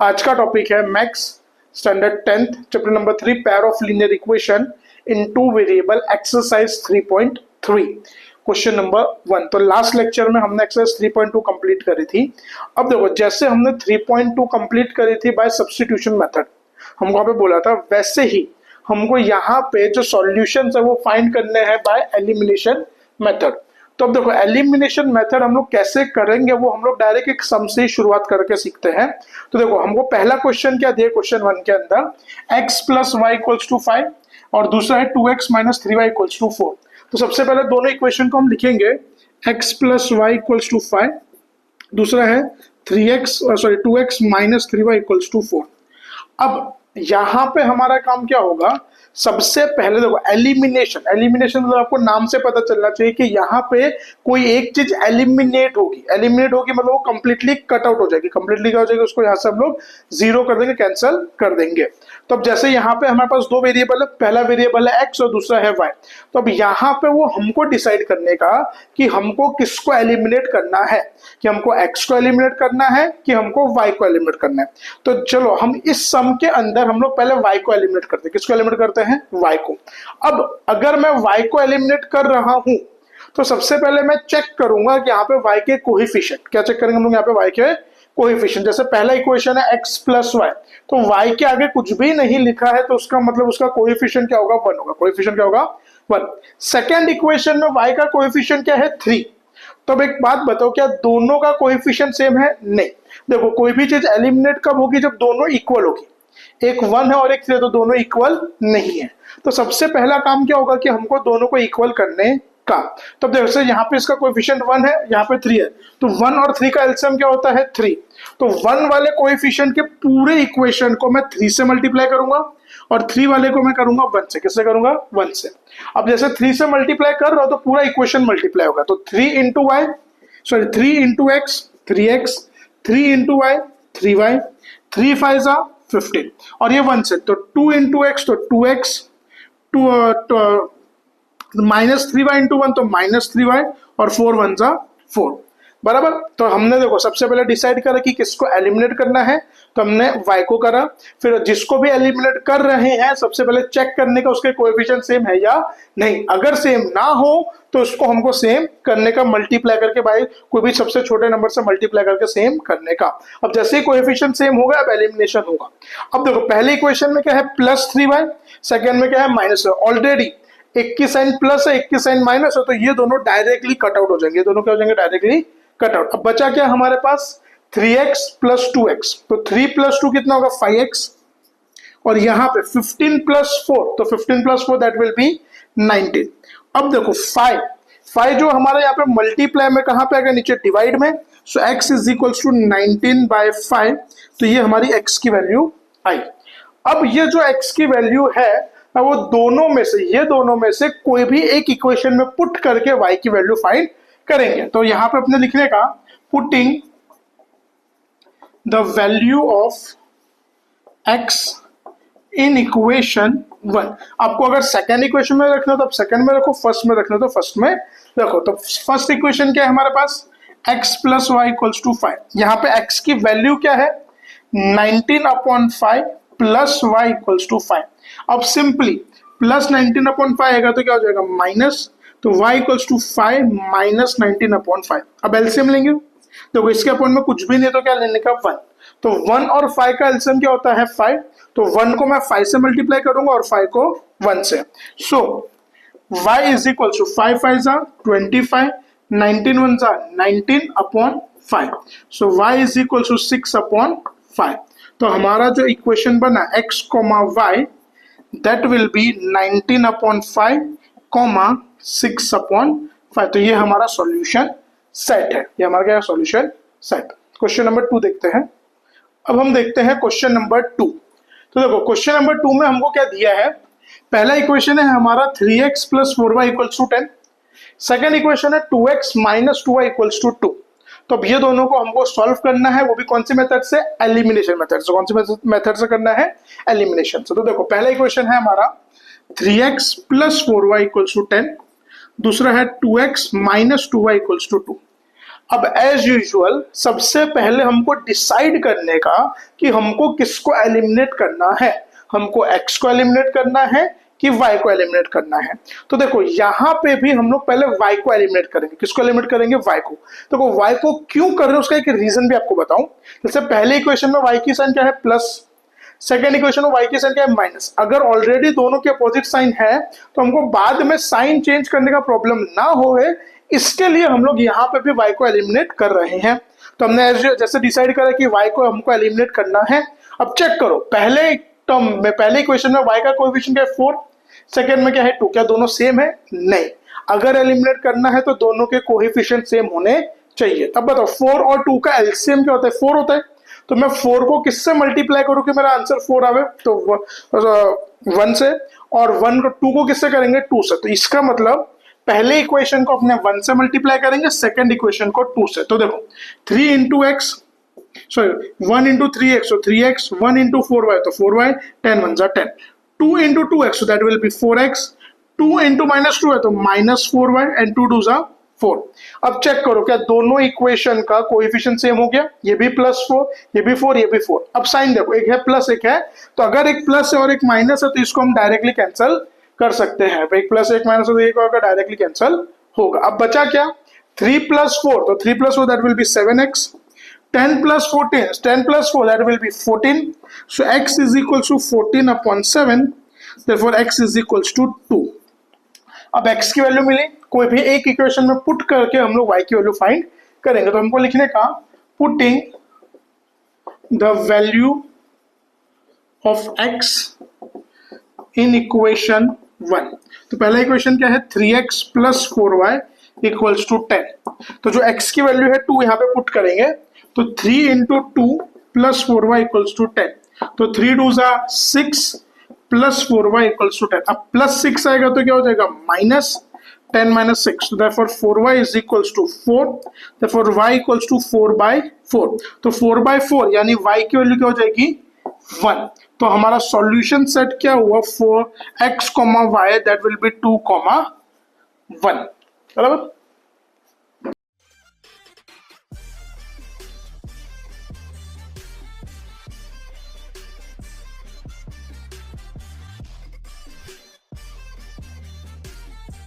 आज का टॉपिक है maths standard 10th chapter number 3 pair of linear equation in two variable exercise 3.3 question number 1। तो last lecture में हमने एक्सरसाइज 3.2 कंप्लीट करी थी। अब देखो जैसे हमने 3.2 कंप्लीट करी थी बाय सब्स्टिट्यूशन मेथड, हमको वहां पे बोला था वैसे ही हमको यहाँ पे जो सॉल्यूशंस है वो फाइंड करने हैं बाय एलिमिनेशन मेथड। तो अब देखो एलिमिनेशन मेथड हम लोग कैसे करेंगे वो हम लोग डायरेक्ट एक सम से शुरुआत करके सीखते हैं। तो देखो हमको पहला क्वेश्चन क्या दिया क्वेश्चन 1 के अंदर, x plus y equals to 5 और दूसरा है 2x minus 3y equals to 4। तो सबसे पहले दोनों इक्वेशन को हम लिखेंगे, x plus y equals to 5, दूसरा है 2x minus 3y equals to 4। अब यहाँ पे हमारा काम क्या होगा, सबसे पहले देखो एलिमिनेशन मतलब आपको नाम से पता चलना चाहिए कि यहाँ पे कोई एक चीज एलिमिनेट होगी मतलब वो कंप्लीटली कट आउट हो जाएगी। कंप्लीटली क्या हो जाएगी, उसको यहाँ से हम लोग जीरो कर देंगे, कैंसिल कर देंगे। तो अब जैसे यहाँ पे हमारे पास दो वेरिएबल है, पहला वेरिएबल है x और दूसरा है y। तो अब यहाँ पे वो हमको डिसाइड करने का कि हमको किसको एलिमिनेट करना है, कि हमको x को एलिमिनेट करना है कि हमको y को एलिमिनेट करना है। तो चलो हम इस सम के अंदर हम लोग पहले y को एलिमिनेट करते हैं। किसको एलिमिनेट करते हैं, y को। अब अगर मैं y को एलिमिनेट कर रहा हूं तो सबसे पहले मैं चेक करूंगा कि यहाँ पे y के कोएफिशिएंट, क्या चेक करेंगे हम लोग यहाँ पे y के कोएफिशिएंट। जैसे पहला इक्वेशन है x प्लस वाई, तो y के आगे कुछ भी नहीं लिखा है तो उसका मतलब उसका कोएफिशिएंट क्या होगा, 1 होगा। कोएफिशिएंट क्या होगा, 1। सेकेंड इक्वेशन में y का कोएफिशिएंट क्या है, 3। तो अब एक बात बताओ, क्या दोनों का कोएफिशिएंट सेम है? नहीं। देखो कोई भी चीज एलिमिनेट कब होगी, जब दोनों इक्वल होगी। एक 1 है और एक 3 है, तो दोनों इक्वल नहीं है। तो सबसे पहला काम क्या होगा कि हमको दोनों को इक्वल करने का। तो जैसे यहाँ पे इसका कोएफिशिएंट 1 है, यहाँ पे 3 है, तो 1 और 3 का एलसीएम क्या होता है, 3। तो 1 वाले कोएफिशिएंट के पूरे इक्वेशन को मैं 3 से मल्टीप्लाई करूंगा और 3 वाले को मैं करूंगा 1 से। किससे करूंगा, 1 से। अब जैसे 3 से मल्टीप्लाई कर रहा हूं तो पूरा इक्वेशन मल्टीप्लाई होगा। तो 3 into x 3x, 3 into y 3y, 3 5 15 और ये 1 से। तो 2 इंटू एक्स तो 2x, माइनस 3y इंटू 1 तो माइनस 3y और 4 1 4 बराबर। तो हमने देखो सबसे पहले डिसाइड करा कि किसको एलिमिनेट करना है, तो हमने y को करा। फिर जिसको भी एलिमिनेट कर रहे हैं सबसे पहले चेक करने का उसके कोएफिशिएंट सेम है या नहीं। अगर सेम ना हो तो उसको हमको सेम करने का, मल्टीप्लाई करके बाय कोई भी सबसे छोटे नंबर से मल्टीप्लाई करके सेम करने का। अब जैसे ही कोएफिशिएंट सेम होगा अब एलिमिनेशन होगा। अब देखो पहले इक्वेशन में क्या है, प्लस 3y, सेकेंड में क्या है, माइनस। ऑलरेडी एक की साइन प्लस है, एक की साइन माइनस है, तो ये दोनों डायरेक्टली कट आउट हो जाएंगे। दोनों क्या हो जाएंगे, डायरेक्टली कट आउट। अब बचा क्या हमारे पास, 3x प्लस 2x। तो 3 प्लस 2 कितना होगा, 5x। और यहाँ पे 15 प्लस 4, तो 15 प्लस 4 दैट विल बी 19। अब देखो 5 जो हमारा यहाँ पे मल्टीप्लाई में कहाँ पे आएगा, नीचे डिवाइड में। So x is equals to 19 by 5। तो ये हमारी x की वैल्यू आई। अब ये जो x की वैल्यू है वो दोनों में से कोई भी एक इक्वेशन में पुट करके y की वैल्यू फाइंड करेंगे। तो यहां पे अपने लिखने का, putting the value of x in equation 1। आपको अगर सेकेंड इक्वेशन में रखना तो आप सेकेंड में रखो, फर्स्ट में रखना तो फर्स्ट में रखो। तो फर्स्ट इक्वेशन क्या है हमारे पास, x plus y equals to 5। यहाँ पे x की वैल्यू क्या है, 19/5 प्लस y इक्वल्स टू 5। अब सिंपली प्लस 19/5 आएगा तो क्या हो जाएगा, माइनस। तो y इक्वल्स टू 5 माइनस 19/5। अब एलसीएम लेंगे, देखो इसके अपॉइंट में कुछ भी नहीं तो क्या लेने का, 1। तो 1 और 5 का एलसीएम क्या होता है, 5। तो 1 को मैं 5 से मल्टीप्लाई करूंगा और 5 को 1 से। So y is equal to 5 5 25, 19 1 19/5। So y is equal to 6/5। तो हमारा जो इक्वेशन बना x, y that will be 19/5, 6/5। तो ये हमारा सॉल्यूशन सेट है। ये हमारा क्या सॉल्यूशन सेट। क्वेश्चन नंबर 2 देखते हैं। अब हम देखते हैं क्वेश्चन नंबर 2। तो देखो क्वेश्चन नंबर 2 में हमको क्या दिया है, पहला इक्वेशन है हमारा 3x plus 4y equals to 10। Second equation है 2x minus 2y equals to 2। तो अब ये दोनों को हमको सॉल्व करना है, वो भी कौन सी मेथड से, एलिमिनेशन मेथड से। कौन सी मेथड से करना है, एलिमिनेशन से। तो देखो पहला इक्वेशन है हमारा 3x plus 4y equals to 10, दूसरा है 2x minus 2y equals to 2। अब एज यूजुअल सबसे पहले हमको डिसाइड करने का कि हमको किसको एलिमिनेट करना है, हमको x को एलिमिनेट करना है कि y को एलिमिनेट करना है। तो देखो यहाँ पे भी हम लोग पहले y को एलिमिनेट करेंगे। किसको एलिमिनेट करेंगे? y को। देखो y को क्यों कर रहे हैं उसका एक रीजन भी आपको बताऊं। जैसे पहले इक्वेशन में y की साइन क्या है? प्लस। सेकेंड इक्वेशन में y की साइन क्या है? माइनस। अगर ऑलरेडी दोनों के अपोजिट साइन है तो हमको बाद में साइन चेंज करने का प्रॉब्लम ना होए, इसके लिए हम लोग यहाँ पे भी y को एलिमिनेट कर रहे हैं। तो हमने जैसे डिसाइड करा कि y को हमको एलिमिनेट करना है। अब चेक करो, पहले टर्म में, पहले इक्वेशन में y का कोएफिशिएंट क्या है? 4, सेकेंड में क्या है? 2। क्या दोनों सेम है? नहीं। अगर एलिमिनेट करना है तो दोनों के कोएफिशिएंट सेम होने चाहिए। तब बताओ 4 और 2 का एलसीएम क्या होता है? 4 होता है। तो मैं 4 को किससे मल्टीप्लाई करूं कि मेरा आंसर 4 आवे? तो 1 से। और 1 को 2 को किससे करेंगे? 2 से। तो इसका मतलब पहले इक्वेशन को अपने 1 से मल्टीप्लाई करेंगे, सेकंड इक्वेशन को 2 से। तो देखो 3 into x, sorry 1 into 3x, तो 3x, 1 इंटू 4y, तो 4y, 10 1 जा 10, 2 into 2x, that will B 4x, 2 into minus 2 है तो माइनस 4y, एंड 2 2 जा 4। अब चेक करो क्या दोनों इक्वेशन का कोएफिशिएंट सेम हो गया? ये भी +4, ये भी 4, ये भी 4। अब साइन देखो, एक है प्लस, एक है, तो अगर एक प्लस है और एक माइनस है तो इसको हम डायरेक्टली कैंसिल कर सकते हैं। एक प्लस एक माइनस है तो एक डायरेक्टली कैंसिल होगा। अब बचा क्या? 3 + 4, तो 3 + 4 that will be 7x, 10 + 14, 10 + 4 that will be 14, so x is equal to 14/7, therefore x is equal to 2। अब x की वैल्यू मिली, कोई भी एक इक्वेशन में पुट करके हम लोग y की वैल्यू फाइंड करेंगे। तो हमको लिखने का putting the value of x in equation 1। तो पहला इक्वेशन क्या है? 3x + 4y equals to 10। तो जो x की वैल्यू है 2 यहाँ पे पुट करेंगे, तो 3 इंटू 2 + 4y इक्वल्स टू 10, तो 3 2 जा 6 + 4y इक्वल्स टू 10। अब +6 आएगा तो क्या हो जाएगा? -10 - 6, so therefore 4y is equals to 4, therefore y equals to 4/4। तो 4/4 यानी y की वैल्यू क्या हो जाएगी? 1। तो हमारा सॉल्यूशन सेट क्या हुआ? 4x, y, that will be 2, 1। बराबर।